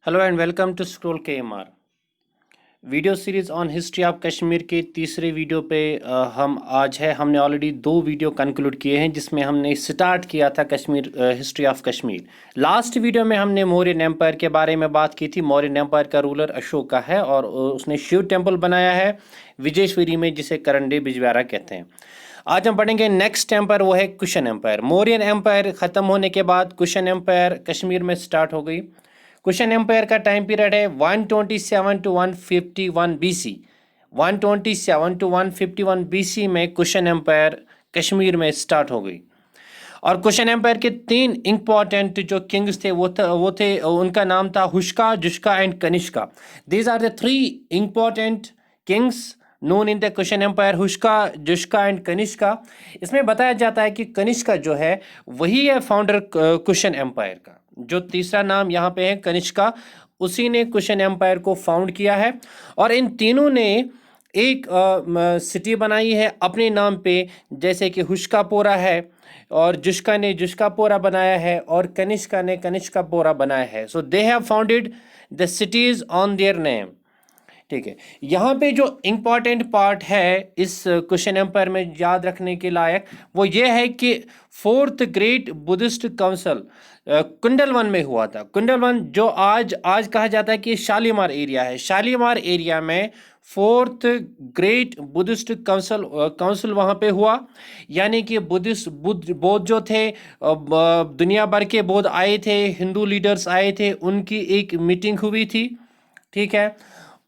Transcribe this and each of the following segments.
Hello and welcome to Scroll KMR video series on history of Kashmir के तीसरे video पे हम आज है। हमने ऑलरेडी दो वीडियो कंक्लूड किए हैं जिसमें हमने स्टार्ट किया था Kashmir history of Kashmir. Last video में हमने मौर्यन एम्पायर के बारे में बात की थी। मौर्यन एम्पायर का रूलर अशोका है और उसने शिव टेम्पल बनाया है विजेश्वरी में, जिसे करंडे बिजवारा कहते हैं। आज हम पढ़ेंगे नेक्स्ट एम्पायर, वो है कुशन एम्पायर। मौर्यन एम्पायर ख़त्म होने के बाद कुशन एम्पायर कश्मीर में स्टार्ट हो गई। कुशन एम्पायर का टाइम पीरियड है 127 टू 151 BC। 127 टू 151 BC में कुशन एम्पायर कश्मीर में स्टार्ट हो गई। और कुशन एम्पायर के तीन इंपॉर्टेंट जो किंग्स थे वो थे उनका नाम था Hushka, Jushka and Kanishka. These are the three important kings known in the Kushan empire, Hushka, Jushka and Kanishka. इसमें बताया जाता है कि कनिष्का जो है वही है फाउंडर कुशन एम्पायर का। जो तीसरा नाम यहाँ पे है कनिष्का, उसी ने कुशन एम्पायर को फाउंड किया है। और इन तीनों ने एक सिटी बनाई है अपने नाम पे, जैसे कि हुश्कापोरा है और जुश्का ने जुश्कापोरा बनाया है और कनिष्का ने कनिष्कापोरा बनाया है। So they have founded the cities on their name. ठीक है, यहाँ पे जो इम्पॉर्टेंट पार्ट है इस कुशन एम्पायर में याद रखने के लायक वो ये है कि fourth great Buddhist council Kundalvan में हुआ था। कुंडलवन जो आज कहा जाता है कि शालीमार एरिया है। शालीमार एरिया में फोर्थ ग्रेट बुद्धिस्ट काउंसिल वहाँ पे हुआ। यानी कि बौद्ध जो थे, दुनिया भर के बौद्ध आए थे, हिंदू लीडर्स आए थे, उनकी एक मीटिंग हुई थी। ठीक है,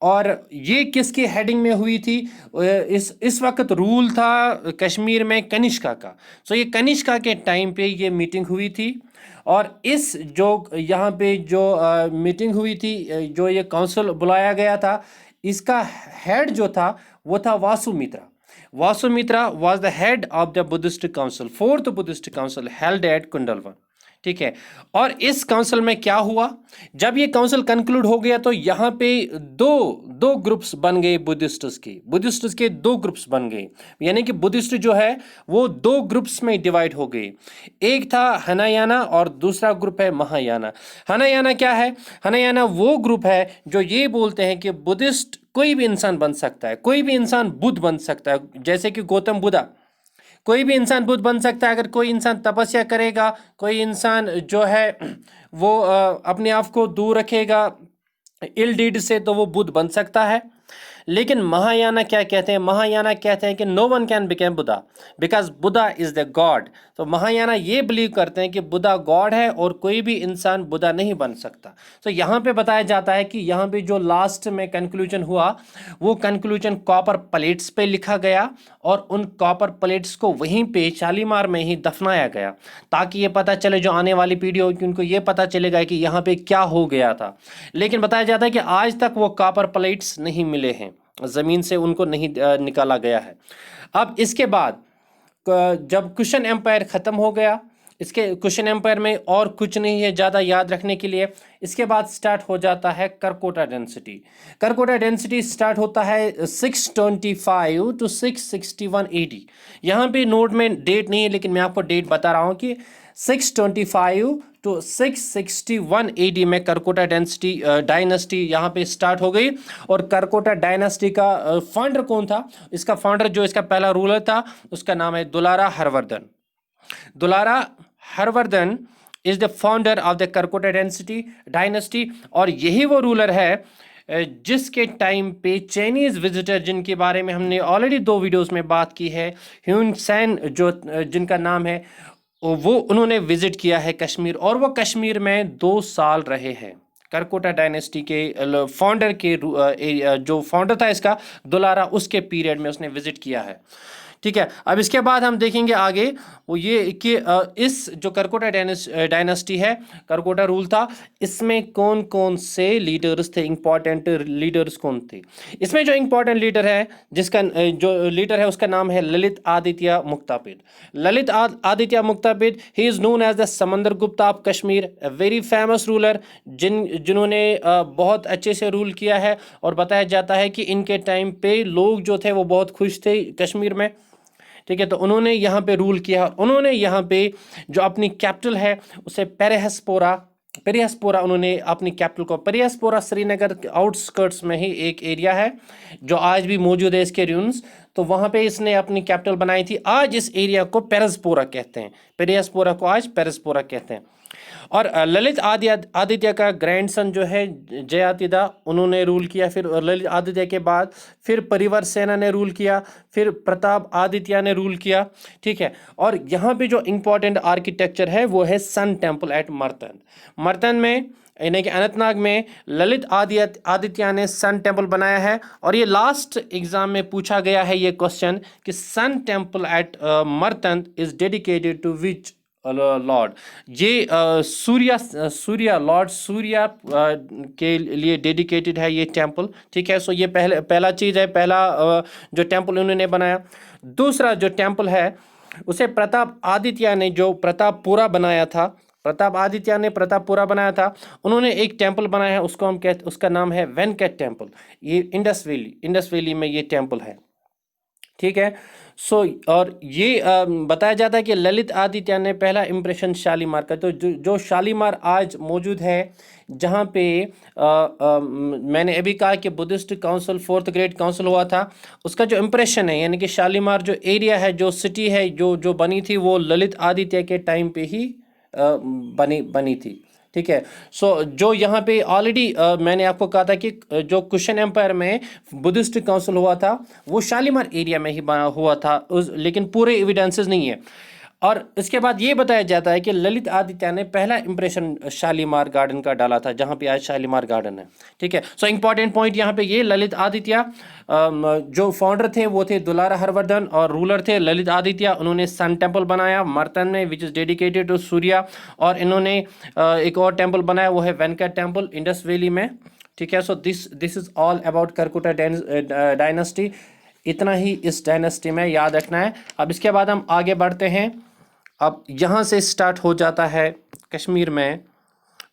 और ये किसकी हेडिंग में हुई थी? इस वक्त रूल था कश्मीर में कनिष्का का। सो ये कनिष्का के टाइम पे ये मीटिंग हुई थी। और इस जो यहाँ पे जो मीटिंग हुई थी, जो ये काउंसिल बुलाया गया था, इसका हेड जो था वो था Vasumitra. Vasumitra was the head of the Buddhist council, fourth Buddhist council held at Kundalvan. ठीक है, और इस काउंसिल में क्या हुआ? जब ये काउंसिल कंक्लूड हो गया तो यहाँ पे दो दो ग्रुप्स बन गए बुद्धिस्ट्स के दो ग्रुप्स बन गए। यानी कि बुद्धिस्ट जो है वो दो ग्रुप्स में डिवाइड हो गए। एक था हनायाना और दूसरा ग्रुप है महायाना। हनायाना क्या है? हनायाना वो ग्रुप है जो ये बोलते हैं कि बुद्धिस्ट कोई भी इंसान बन सकता है, कोई भी इंसान बुद्ध बन सकता है। जैसे कि गौतम बुद्धा, कोई भी इंसान बुद्ध बन सकता है। अगर कोई इंसान तपस्या करेगा, कोई इंसान जो है वो अपने आप को दूर रखेगा इल डीड से, तो वो बुद्ध बन सकता है। लेकिन महायाना क्या कहते हैं? महायाना कहते हैं कि no one can become Buddha because Buddha is the god. तो महायाना ये बिलीव करते हैं कि बुद्धा गॉड है और कोई भी इंसान बुद्धा नहीं बन सकता। तो यहाँ पे बताया जाता है कि यहाँ पे जो लास्ट में कंक्लूजन हुआ वो कंक्लूजन कॉपर प्लेट्स पे लिखा गया और उन कॉपर प्लेट्स को वहीं पे शालीमार में ही दफनाया गया, ताकि ये पता चले जो आने वाली पीढ़ी होगी उनको ये पता चलेगा कि यहाँ पे क्या हो गया था। लेकिन बताया जाता है कि आज तक वो कॉपर प्लेट्स नहीं मिले हैं, ज़मीन से उनको नहीं निकाला गया है। अब इसके बाद जब कुशन एम्पायर ख़त्म हो गया, इसके कुशन एम्पायर में और कुछ नहीं है ज़्यादा याद रखने के लिए। इसके बाद स्टार्ट हो जाता है Karkota density. Karkota density start होता है 625 टू 661 AD। यहाँ पे नोट में डेट नहीं है लेकिन मैं आपको डेट बता रहा हूँ कि 625 टू 661 AD में करकोटा डायनेस्टी यहाँ पे स्टार्ट हो गई। और करकोटा डायनेस्टी का फाउंडर कौन था? इसका फाउंडर जो इसका पहला रूलर था उसका नाम है Dulara Harvardhan. Dulara Harvardhan is the founder of the Karkota dynasty. और यही वो रूलर है जिसके टाइम पे चाइनीज विजिटर, जिनके बारे में हमने ऑलरेडी दो वीडियोस में बात की है, ह्यून सैन जो जिनका नाम है, वो उन्होंने विजिट किया है कश्मीर और वो कश्मीर में 2 साल रहे हैं। करकोटा डायनेस्टी के फाउंडर के जो फाउंडर था इसका दुलारा, उसके पीरियड में उसने विजिट किया है। ठीक है, अब इसके बाद हम देखेंगे आगे वो ये कि इस जो करकोटा डायनेस्टी है, करकोटा रूल था, इसमें कौन कौन से लीडर्स थे, इंपॉर्टेंट लीडर्स कौन थे? इसमें जो इंपॉर्टेंट लीडर है, जिसका जो लीडर है उसका नाम है Lalitaditya Muktapida. Lalitaditya Muktapida, he is known as the Samudragupta of Kashmir, a very famous ruler, जिन्होंने बहुत अच्छे से रूल किया है। और बताया जाता है कि इनके टाइम पे लोग जो थे वो बहुत खुश थे कश्मीर में। ठीक है, तो उन्होंने यहाँ पे रूल किया। उन्होंने यहाँ पे जो अपनी कैपिटल है उसे पेरहसपोरा पेरियासपोरा उन्होंने अपनी कैपिटल को, पेरियासपोरा श्रीनगर के आउटस्कर्ट्स में ही एक एरिया है जो आज भी मौजूद है, इसके रूइंस। तो वहाँ पे इसने अपनी कैपिटल बनाई थी। आज इस एरिया को पेरसपोरा कहते हैं, पेरियासपोरा को आज पेरसपोरा कहते हैं। और ललित आदित्य का ग्रैंडसन जो है जयातिदा, उन्होंने रूल किया। फिर ललित आदित्य के बाद फिर परिवार सेना ने रूल किया, फिर प्रताप आदित्य ने रूल किया, ठीक है। और यहाँ पे जो इम्पोर्टेंट आर्किटेक्चर है वो है सन टेम्पल एट मर्तन। मर्तन में यानी कि अनंतनाग में ललित आदित्य ने सन टेम्पल बनाया है। और ये लास्ट एग्जाम में पूछा गया है ये क्वेश्चन कि sun temple at Martand is dedicated to which lord. ये सूर्या लॉर्ड सूर्या के लिए डेडिकेटेड है ये टेम्पल, ठीक है। सो ये पहला चीज़ है, पहला जो टेम्पल उन्होंने बनाया। दूसरा जो टेम्पल है उसे प्रताप आदित्य ने जो प्रतापपुरा बनाया था, प्रताप आदित्य ने प्रतापपुरा बनाया था। उन्होंने एक टेम्पल बनाया है, उसको हम कहते, उसका नाम है वेनकेट टेम्पल। ये इंडस वैली में ये टेम्पल है, ठीक है। सो और ये बताया जाता है कि ललित आदित्य ने पहला इम्प्रेशन शालीमार का, तो जो शालीमार आज मौजूद है, जहाँ पे मैंने अभी कहा कि Buddhist council, 4th great council हुआ था, उसका जो इम्प्रेशन है, यानी कि शालीमार जो एरिया है, जो सिटी है, जो बनी थी, वो ललित आदित्य के टाइम पे ही बनी थी, ठीक है। सो जो यहाँ पे ऑलरेडी मैंने आपको कहा था कि जो कुशन एम्पायर में बुद्धिस्ट काउंसिल हुआ था वो शालीमार एरिया में ही बना हुआ था, लेकिन पूरे एविडेंसेस नहीं है। और इसके बाद ये बताया जाता है कि ललित आदित्य ने पहला इंप्रेशन शालीमार गार्डन का डाला था, जहाँ पे आज शालीमार गार्डन है, ठीक है। सो इंपॉर्टेंट पॉइंट यहाँ पे ये, ललित आदित्य जो फाउंडर थे वो थे दुलारा हरवर्धन, और रूलर थे ललित आदित्य। उन्होंने सन टेम्पल बनाया मर्तन में which is dedicated to Surya. और इन्होंने एक और टेम्पल बनाया, वो है वेनकेट टेम्पल इंडस वैली में, ठीक है। So this is all about Karkota dynasty. इतना ही इस डायनेस्टी में याद रखना है। अब इसके बाद हम आगे बढ़ते हैं। अब यहाँ से स्टार्ट हो जाता है कश्मीर में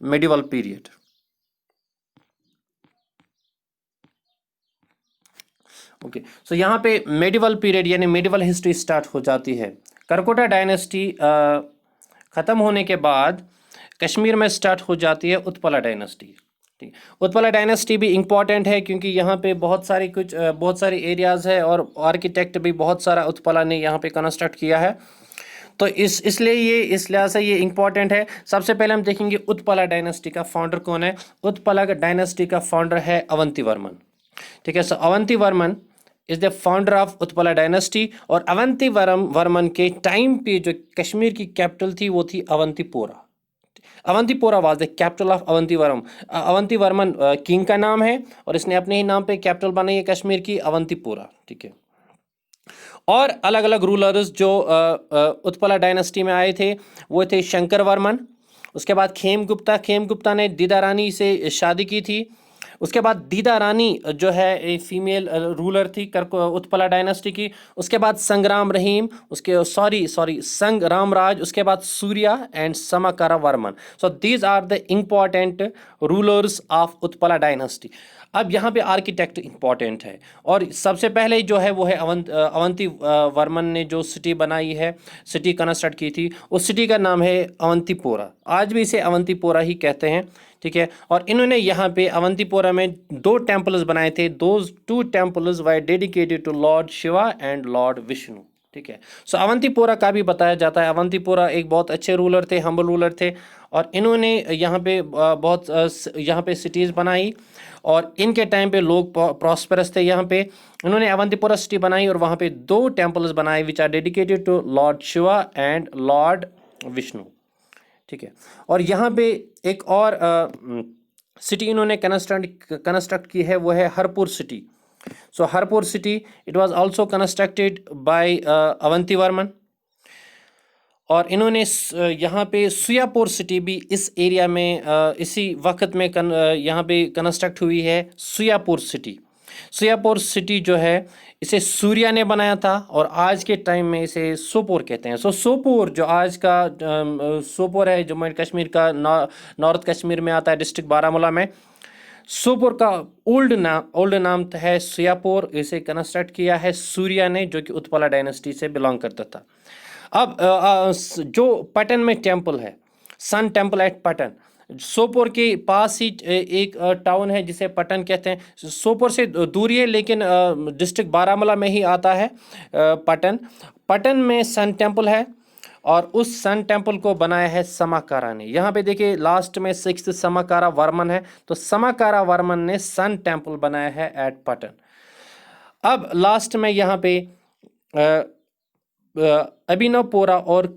मेडिवल पीरियड। ओके, सो यहाँ पे मेडिवल पीरियड यानी मेडिवल हिस्ट्री स्टार्ट हो जाती है। करकोटा डायनेस्टी ख़त्म होने के बाद कश्मीर में स्टार्ट हो जाती है उत्पला डायनेस्टी, ठीक। उत्पला डायनेस्टी भी इम्पॉर्टेंट है क्योंकि यहाँ पे बहुत सारे एरियाज़ है और आर्किटेक्ट भी बहुत सारा उत्पला ने यहाँ पे कंस्ट्रक्ट किया है। तो इसलिए ये इस लिहाज से ये इम्पॉर्टेंट है। सबसे पहले हम देखेंगे उत्पला डायनेस्टी का फाउंडर कौन है। उत्पला डायनेस्टी का फाउंडर है अवंती वर्मन, ठीक है। So Avanti Varman is the founder of Utpala dynasty. और अवंती वर्मन के टाइम पे जो कश्मीर की कैपिटल थी वो थी Avantipora. Avantipora was the capital of Avantivarman. Avantivarman king का नाम है और इसने अपने ही नाम पे कैपिटल बनाई है कश्मीर की, अवंतीपोरा, ठीक है। और अलग अलग रूलर्स जो उत्पला डायनेस्टी में आए थे वो थे शंकर वर्मन। उसके बाद खेमगुप्ता ने दीदा रानी से शादी की थी। उसके बाद दीदा रानी जो है एक फीमेल रूलर थी उत्पला डायनेस्टी की। उसके बाद संग्राम रहीम, संग्राम राज, उसके बाद Surya and Samakara Varman. So these are the important rulers of Utpala dynasty. अब यहाँ पे आर्किटेक्ट इंपॉर्टेंट है और सबसे पहले जो है वो है अवंती वर्मन ने जो सिटी बनाई है, सिटी कंस्ट्रक्ट की थी, उस सिटी का नाम है अवंतीपोरा। आज भी इसे अवंतीपोरा ही कहते हैं, ठीक है। और इन्होंने यहाँ पे अवंतीपोरा में 2 टेम्पल्स बनाए थे। Those 2 temples were dedicated to Lord Shiva and Lord Vishnu, ठीक है। सो अवंतीपोरा का भी बताया जाता है। अवंतीपोरा एक बहुत अच्छे रूलर थे, हम्बल रूलर थे और इन्होंने यहाँ पे यहाँ पे सिटीज़ बनाई और इनके टाइम पे लोग प्रॉस्पेरस थे। यहाँ पे इन्होंने अवंतीपोरा सिटी बनाई और वहाँ पे 2 टेम्पल्स बनाए which are dedicated to Lord Shiva and Lord Vishnu, ठीक है। और यहाँ पे एक और सिटी इन्होंने कंस्ट्रक्ट की है, वो है Harpur city. So Harpur city it was also constructed by Avanti Varman. और इन्होंने यहाँ पे सुयापुर सिटी भी इस एरिया में इसी वक्त में यहाँ पे कंस्ट्रक्ट हुई है। सुयापुर सिटी जो है इसे सूर्या ने बनाया था और आज के टाइम में इसे सोपोर कहते हैं। सो सोपोर जो आज का सोपोर है, जम्मू एंड कश्मीर का नॉर्थ कश्मीर में आता है, डिस्ट्रिक्ट बारामूला में। सोपोर का ओल्ड नाम है सुयापुर। इसे कंस्ट्रक्ट किया है सूर्या ने, जो कि उत्पला डायनेस्टी से बिलोंग करता था। अब जो पटन में टेम्पल है, sun temple at Patan, Sopore के पास ही एक टाउन है जिसे पटन कहते हैं। सोपोर से दूरी है, लेकिन डिस्ट्रिक्ट बारामूला में ही आता है पटन। पटन में सन टेम्पल है, और उस सन टेम्पल को बनाया है समाकारा ने। यहाँ पे देखिए लास्ट में 6th समाकारा वर्मन है, तो समाकारा वर्मन ने सन टेम्पल बनाया है एट पटन। अब लास्ट में यहाँ पे अभिनवपोरा और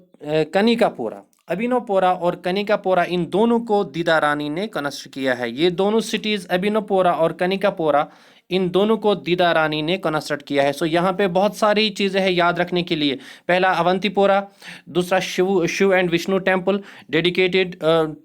कनिकापोरा, अभिनवपोरा और कनिकापोरा, इन दोनों को दीदा रानी ने कन्स्ट्रक्ट किया है। ये दोनों सिटीज अभिनवपोरा और कनिकापोरा, इन दोनों को दीदा रानी ने कंस्ट्रक्ट किया है। सो यहाँ पे बहुत सारी चीज़ें हैं याद रखने के लिए। पहला अवंतीपोरा, दूसरा Shiva and Vishnu temple dedicated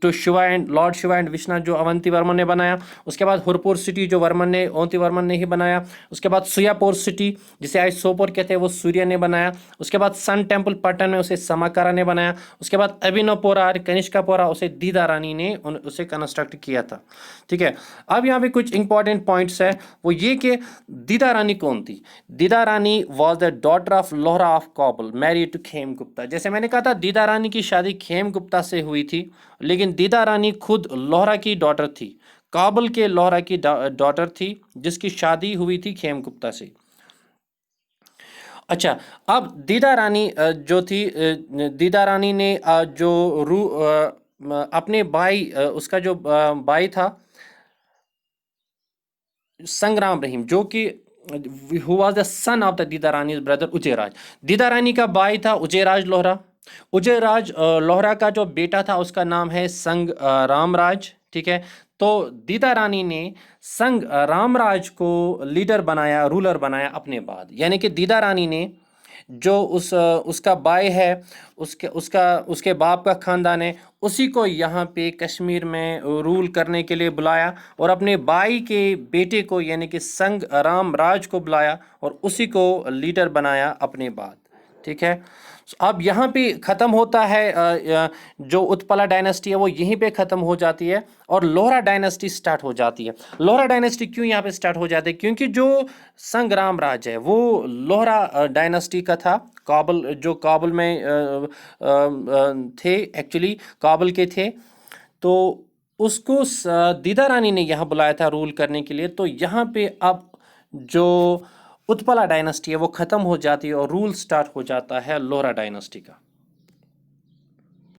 to Shiva and Lord Shiva and Vishnu, जो अवंती वर्मन ने बनाया। उसके बाद हुरपुर सिटी जो ओंती वर्मन ने ही बनाया। उसके बाद सुयापुर सिटी जिसे आज सोपोर कहते हैं, वो सूर्य ने बनाया। उसके बाद सन टेम्पल पटन में उसे समाकारा ने बनाया। उसके बाद अभिनवपोरा और कनिष्कापोरा उसे दीदा रानी ने उसे कंस्ट्रक्ट किया था। ठीक है, अब यहाँ पे कुछ इंपॉर्टेंट पॉइंट्स है, वो ये कि दीदा रानी कौन थी। Didda Rani was the daughter of Lohara of Kabul married to Khem Gupta. जैसे मैंने कहा था, दीदा रानी की शादी खेम गुप्ता से हुई थी, लेकिन दीदा रानी खुद लोहरा की डॉटर थी, काबुल के लोहरा की डॉटर थी, जिसकी शादी हुई थी खेम गुप्ता से। अच्छा, अब दीदा रानी जो थी, दीदा रानी ने जो अपने भाई, उसका जो भाई था संग्राम रहीम, जो कि who was the son of the दीदा रानी ब्रदर उजयराज। दीदा रानी का भाई था उजयराज लोहरा। उजयराज लोहरा का जो बेटा था उसका नाम है संग रामराज। ठीक है, तो दीदा रानी ने संग रामराज को लीडर बनाया, रूलर बनाया अपने बाद। यानी कि दीदा रानी ने जो उसका भाई है, उसके बाप का खानदान है, उसी को यहाँ पे कश्मीर में रूल करने के लिए बुलाया, और अपने भाई के बेटे को यानी कि संग रामराज को बुलाया और उसी को लीडर बनाया अपने बाद। ठीक है, अब यहाँ पे ख़त्म होता है जो उत्पला डायनेस्टी है वो यहीं पे ख़त्म हो जाती है, और लोहरा डायनेस्टी स्टार्ट हो जाती है। लोहरा डायनेस्टी क्यों यहाँ पे स्टार्ट हो जाती है? क्योंकि जो संग्राम राज है वो लोहरा डायनेस्टी का था। काबुल में थे, एक्चुअली काबुल के थे, तो उसको दीदा रानी ने यहाँ बुलाया था रूल करने के लिए। तो यहाँ पे अब जो उत्पला डायनेस्टी है वो ख़त्म हो जाती है और रूल स्टार्ट हो जाता है लोहरा डायनेस्टी का।